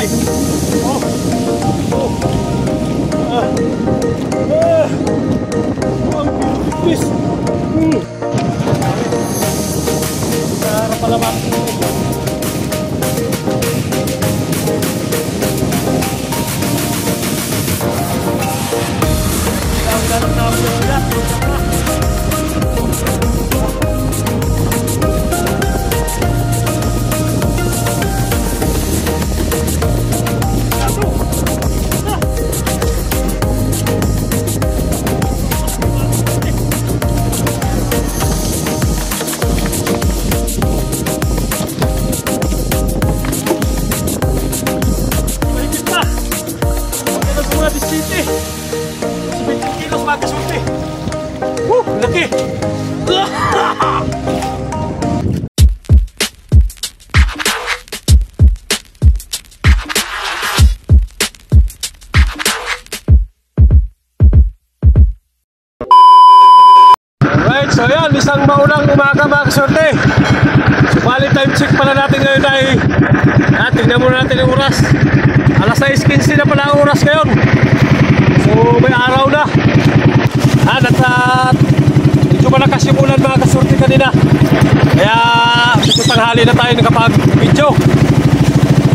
Ay! Oh! Oh! Ang bilis! Harap pala ba? Ang ganap na ako ulit. Laki! Alright, so yan, isang maunang umaga mga kasorte. Subalit time check pala natin ngayon ay tingnan muna natin yung oras. Alas 6:15 na pala ang oras ngayon. So may araw na. At medyo malakas yung ulan mga kasorte kanina. Kaya medyo tanghali na tayo nakapag-video.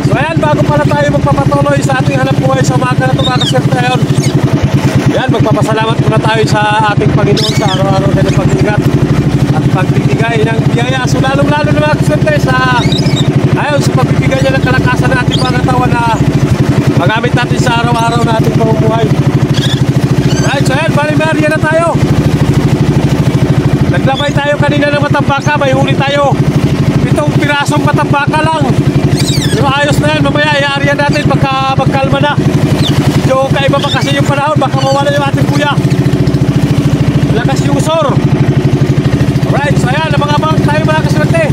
So ayan, bago pala tayo magpapatuloy sa ating hanap buhay sa umaga na ito mga kasorte ngayon. Yan, magpapasalamat muna tayo sa ating Panginoon sa araw-araw na pag-ingat at pagbibigay ng biyaya. So lalong-lalo na mga kasorte sa pagbibigay niya ng kalakasan na ating pangatawan na magamit natin sa araw-araw na ating pamumuhay. Right, so ayan, bali-bali na tayo. Naglabay tayo kanina ng matambaka, may huli tayo 7 pirasong matambaka lang. Pero ayos na yan, mamaya i-aaryan natin pagka magkalma na. So kaiba pa kasi yung panahon, baka mawala yung ating kuya. Lakas yung usor. Alright, so ayan, abang-abang tayo mga kaswerte.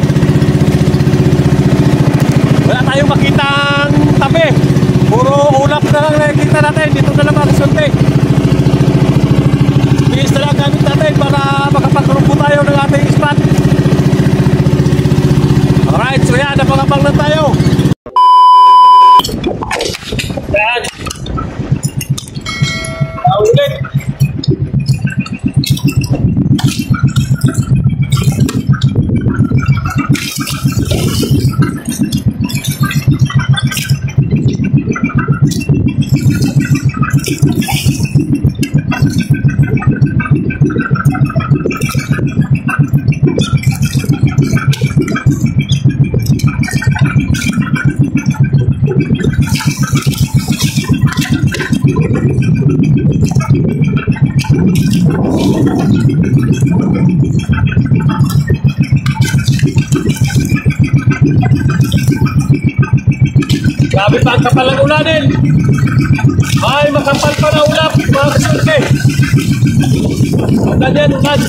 Wala tayong makitang tabi, puro ulap na lang nakikita natin. Dito na lang mga kaswerte. Bilis na lang gamit natin para makapagrupo tayo ng ating spot. Alright, so yan, abang-abang na tayo. Yan. Ulit. Grabe pa ang kapal ng ulanin. Ay, makapal pa na ulap mga kasorte. Ulan yan, ulan.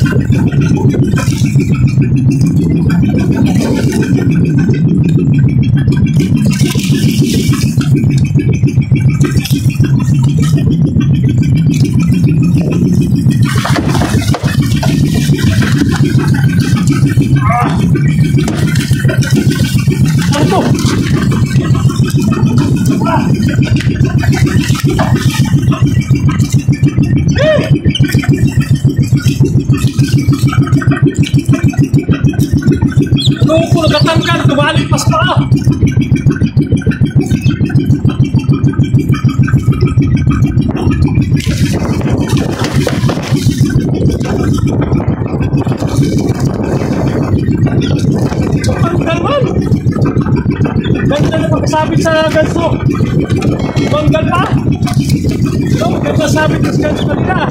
Ano? Ano ko nagatangkan, tumalipas pa ako. Tanggal man! Ganda na pagkasabit sa ganso. Banggal pa! Ito, ganda sabit sa ganso kanina.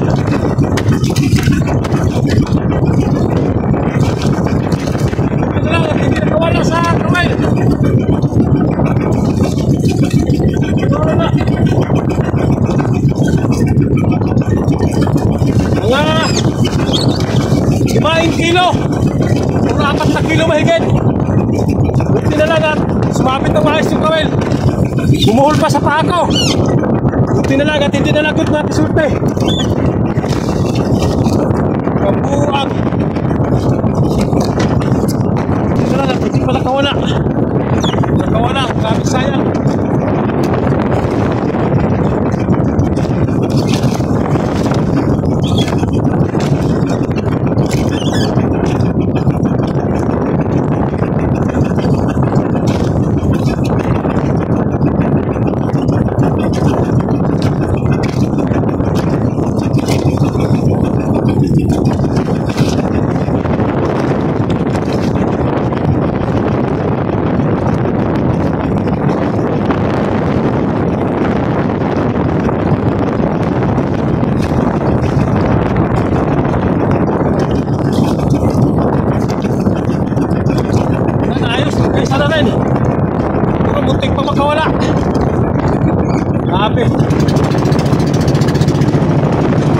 Ito lang, hindi nakawala sa kamay. Ito na. Mga 5 kilo. 4 na kilo mahigit. Buti na lang at sumapit na maayos yung kawel. Bumuhol pa sa paa ko. Buti na lang at hindi na lagot na kasorte. Kabuang. Buti na lang at hindi pa nakawala. Nakawala, grabe sayang. Grabe.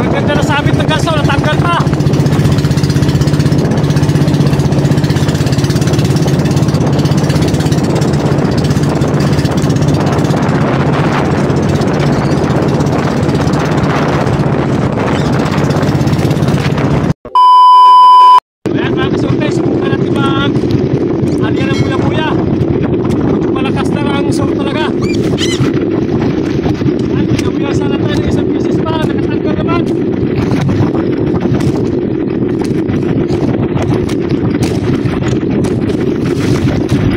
Ang ganda na sabit ng gaso, natanggal pa. Ayan mga kasorte, subukan natin mag-alya ng buya-buya. Malakas lang ang sort talaga. Ayan, buya-buya sana tayo ng isang pieces pa, nakatanggal naman.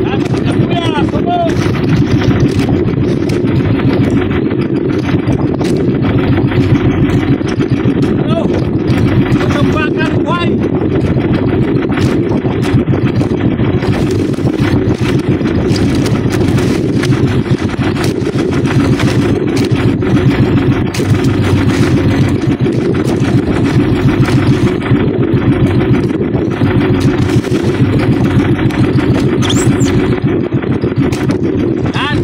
Ayan, buya-buya, sabog! Ano? Matambakan, buhay! Yan.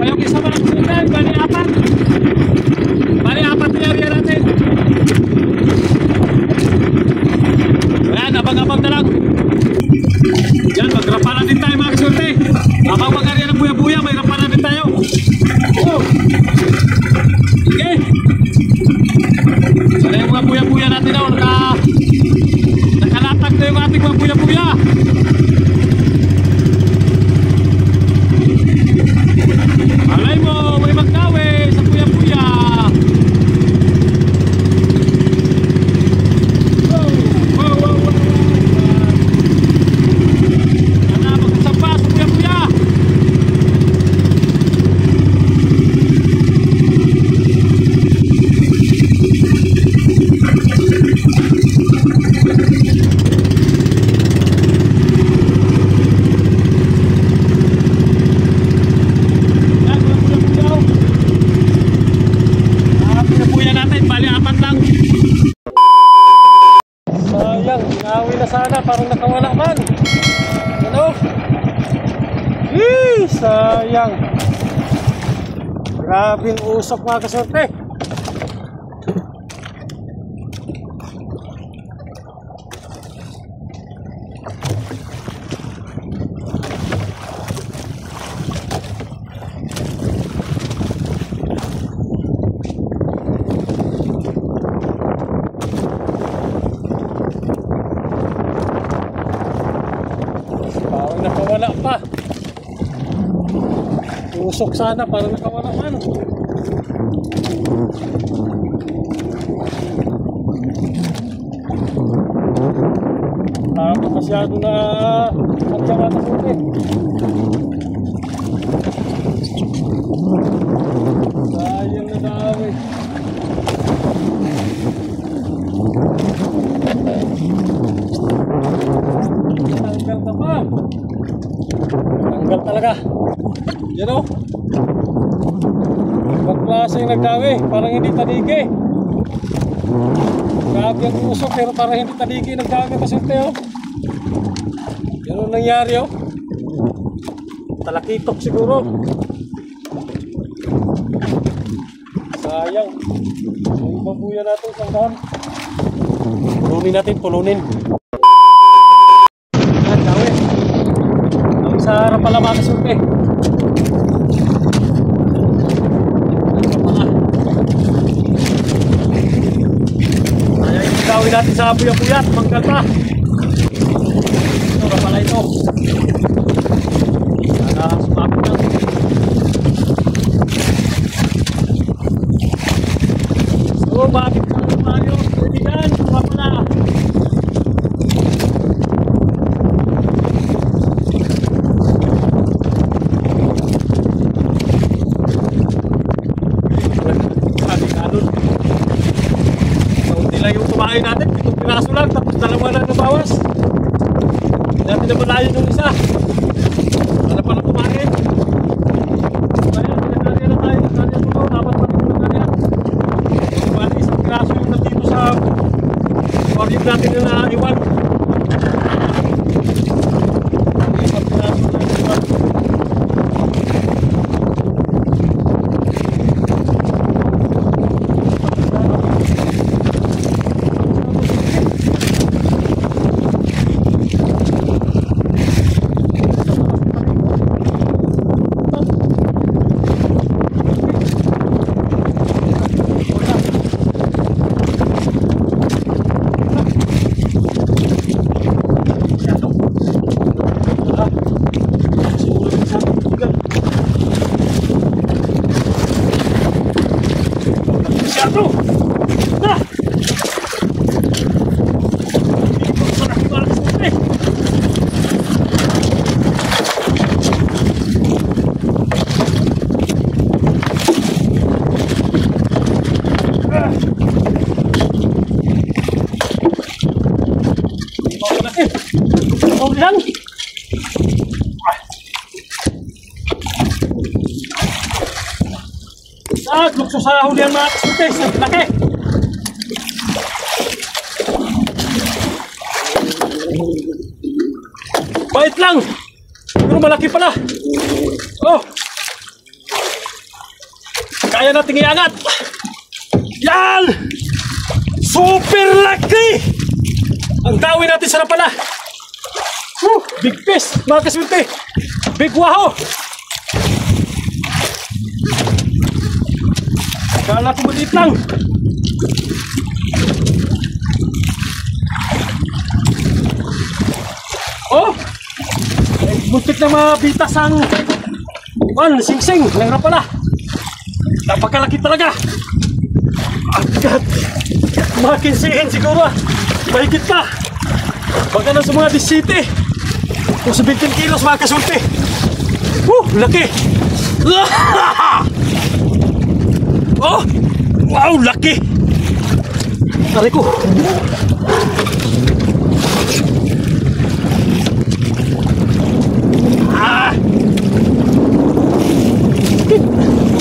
Yung isa pa lang sundan, bali apat. Bali apat na area natin. Ayan, abang-abang na lang. Yan, magrapa na din tayo mga kasorte. Abang mag-area ng buya-buya, may rapa na din tayo. Oh. Okay. So, yung mga buya-buya natin na, nakalatag na yung ating mga buya-buya. Malay mo, may magkawe sa buya-buya. Wow, wow, wow, wow. Sana magkasamba sa buya-buya. Ginawi na sana, parang nakawala man. Ano? Sayang. Grabing usok mga kasorte. Nakawala pa. Usok sana, parang nakawala man. Masyado na magsawa na suti. Sayang na dami. Tanggal ka pa. Tanggal talaga. Yan o. Ibang klase yung nagdawi. Parang hindi tanigi. Grabe ang usok pero parang hindi tanigi yung nagdawi kasunti o. Yan o nangyari o. Talakitok siguro. Sayang. Yung babuya natin isang daan. Pulunin natin, pulunin. Yan, dawi. Dawi sa harap pala mga kasulti. Ayan yung dawi natin sa buya-buya. Manggal pa. Ito na pala ito. Sana sumapit na. So, bakit ka na tayo? Pwede yan, sumapit na. Kumain natin, 7 piraso lang, tapos 2 lang nabawas. Hindi natin naman layo ng isa. Wala pa na kumain. Kaya, pinagdariya na tayo. Pinagdariya mo daw, dapat pa rin pinagdariya. Bali, 1 piraso yung nandito sa orient natin na naiwan. 1 piraso na naiwan. bro! Ah! Sarap yung mga kasunti! Okay lang. Lukso sa huli ang mga kasunti. Laki. Bait lang. Pero malaki pala. Oh. Kaya nating iangat. Yan. Super laki. Ang gawin natin sarap pala. Big fish, mga kasunti. Big waho. Kala ko maliit lang. Oh! Buntik na mabitas ang sing-sing. Langra pala. Napakalaki talaga. Agad. Makinsihin siguro. Mahigit pa. Baka na sa mga 17. Kung sa 20 kilos mga kasulti. Laki. Oh! Wow, laki. Taray ko.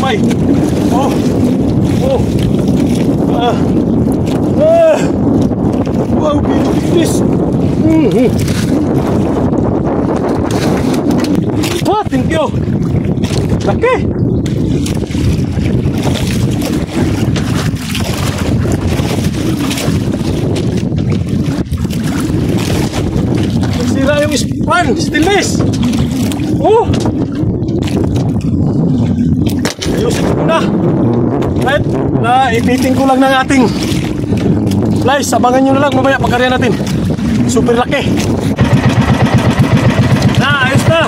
May. Oh. Oh. Wow, bilis. Thank you. Laki. Sira yung stainless. Oh. Ayusin ko na. Right? Ipiting ko lang ng ating flies. Abangan nyo na lang mamaya pagkarya natin. Super laki. Ayos na.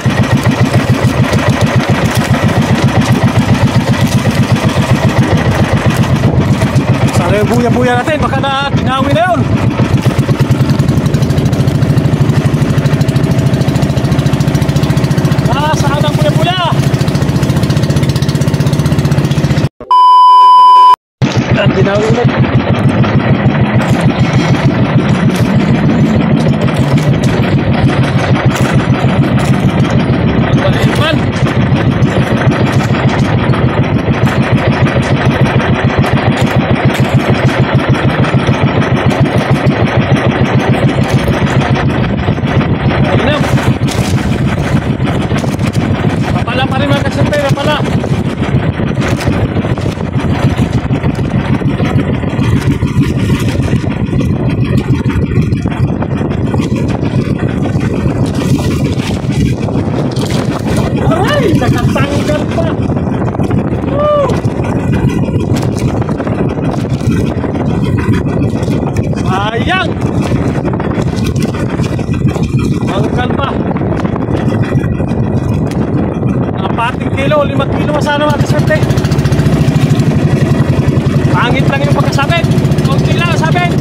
Sana yung buya-buya natin. Baka na tinawi na yun. Saan ang buya-buya? Tinawi na. Nakatanggal pa. Sayang. Tanggal pa. 4 kilo, 5 kilo sana matiserte. Pangit lang yung pagkasabit. Kunti lang ang sabit.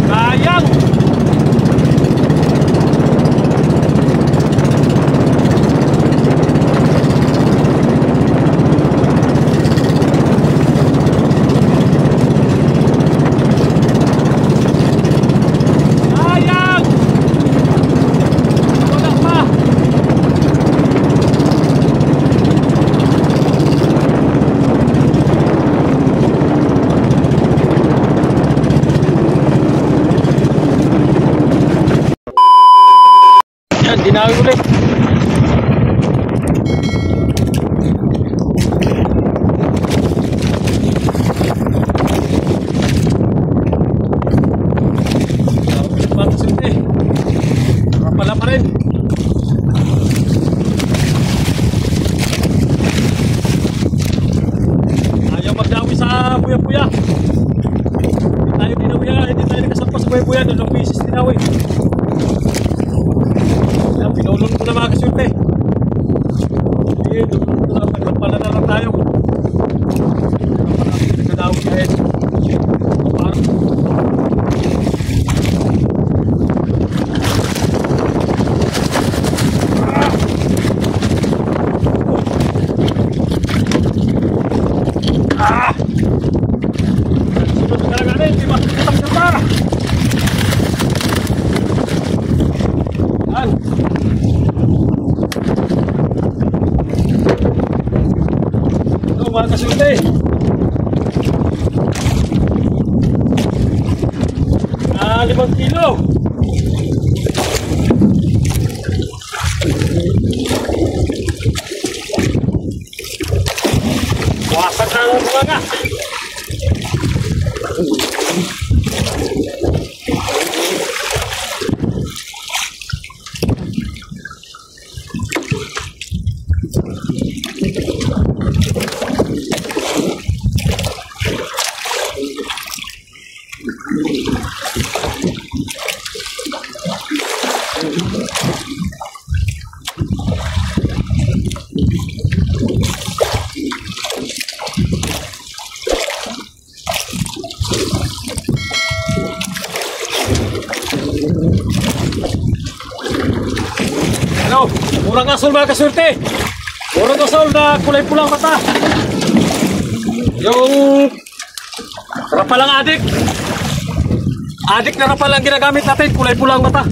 Sayang. Dinawi ulit. Pala pa rin. Ayaw magdawi sa buya-buya. Hindi tayo nakasampa sa buya-buya. Dalawang pieces dinawi. Pinulong ko na mga kasulti. Sige, pala na lang tayo. kasunti. Ah, 5 kilo. Wasak na ang mga. Ano? Murang asol mga kasurte. Murang asol na kulay pulang mata. Yung rapalang adik. Adik na rapalang ginagamit natin, kulay pulang mata.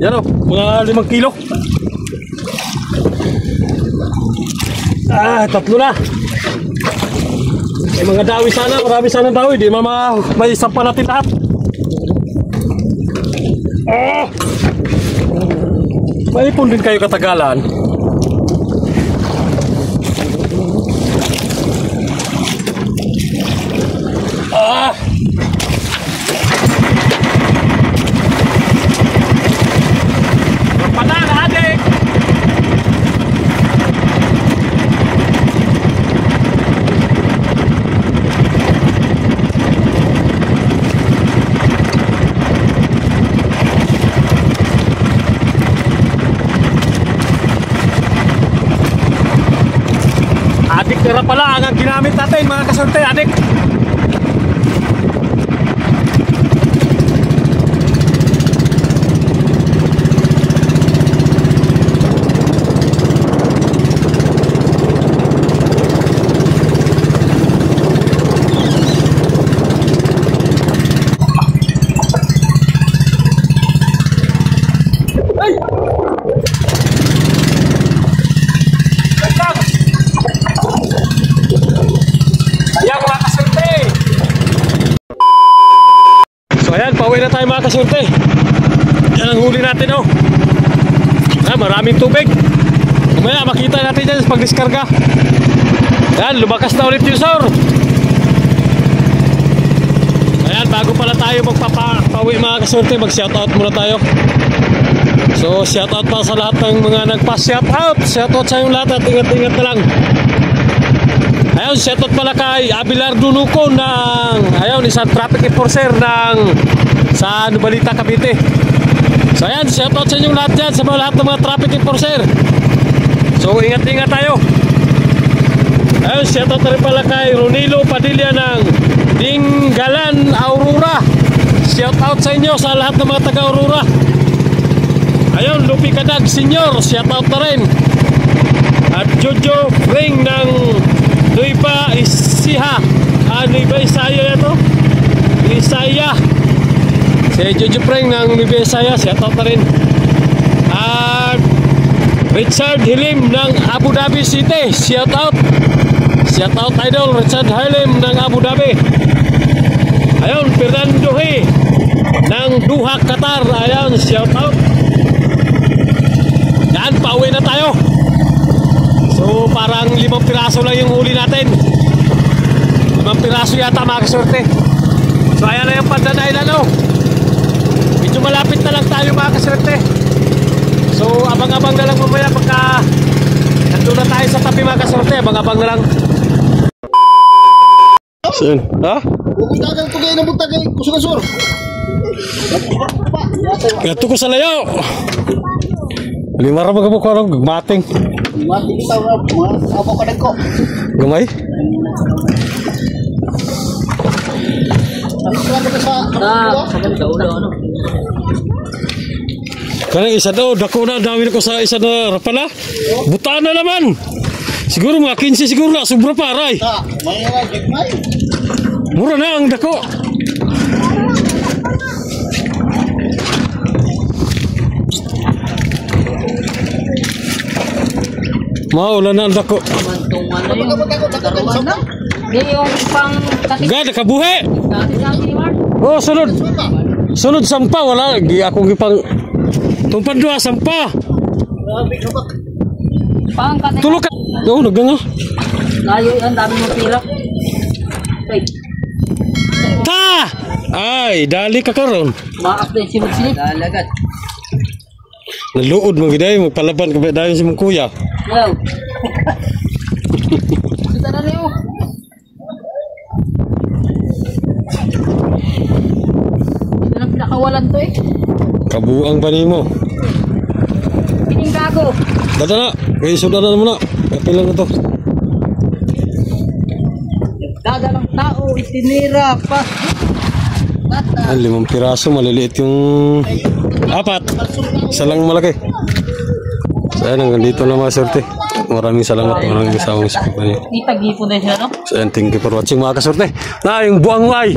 Yan o, mga 5 kilo. Ah, 3 na. May mga dawi sana, marami sana dawi. Di may sampa natin lahat. Oh! Maipon din kayo katagalan. Ah! Rapalan, adik! Adik na pala ang ginamit natin mga kasurte, adik. Pauwi na tayo mga kasurte. Yan ang huli natin oh. Ah, maraming tubig. Mamaya makita natin dyan sa pagdiskarga. Yan, lumakas na ulit yung sor. Ayan, bago pala tayo magpapauwi mga kasurte, mag shoutout muna tayo. So shoutout pa sa lahat ng mga nagpa-shoutout. Shoutout sa yung lahat at ingat-ingat na lang. Ayun, shoutout pala kay Abelardo Nuco ng, ayun, isang traffic enforcer sa Nubalita, Cavite. So ayan, shoutout sa inyong lahat dyan, sa mga lahat ng mga traffic enforcer. So ingat-ingat tayo. Ayun, shoutout na rin pala kay Ronilo Padilla ng Dinggalan, Aurora. Shoutout sa inyo, sa lahat ng mga taga-Aurora. Ayun, Lupi Kadag Senior, shoutout na rin. At Jojo Ring ng Nueva Ecija. Nueva Ecija ito. Ecija. Si Jojo Ring ng Nueva Ecija, shoutout na rin. At Richard Hilim ng Abu Dhabi City, shoutout. Shoutout idol Richard Hilim ng Abu Dhabi. Ayun, Fernando He ng Doha, Qatar. Ayun, shoutout. Yan, pauwi na tayo. So parang 5 piraso lang yung huli natin. 5 piraso yata mga kasorte. So ayan na yung Pandanay Lano. Medyo malapit na lang tayo mga kasorte. So abang-abang na lang mamaya pagka nandun na tayo sa tabi mga kasorte. Abang-abang na lang. Saan? Ha? Bukutagan ko kayo ng butagay. Kusur-kusur. Gato ko sa layo. Limara mga mukha ng mating. Mati kita mga abo ka ko. Gamay? Ano ka sa ano? Kanang isa daw, dako na, dami na ko sa isa na pala. Butaan na naman. Siguro mga 15 siguro na, sobra pa, aray. May gigmay. Mura na ang dako. Maulan na ang dako. Bantong ano yung karuan na. Di yung pang katik. Gada kabuhi. Dati ni Mark. Oh, sunod. Sunod sampa wala gi ako gipang tumpan dua sampa. Grabe ka ba? Pang katik. Tulog ka. Oh, naganga. Layo yan, dami mong pira. Ay, Ta! Ay, dali ka karon. ma-update si Mugsilip. Dalagat. Naluod mo giday magpalaban ka ba dayon si mong kuya. Wow. Kita na rin oh. Ito na pinakawalan to eh. Kabuang pa nimo. Pining ka ako. Dada na, kay sudan na mo na. Kapilan na to. Dada ng tao, itinira pa. Bata. Ay, 5 piraso, maliliit yung 4. Isa lang malaki. So, ayan, hanggang dito na mga sorte. Maraming salamat. Maraming sa akong isip. Itagi po na siya no? So, ayan, thank you for watching mga kasorte. Na, yung buang way.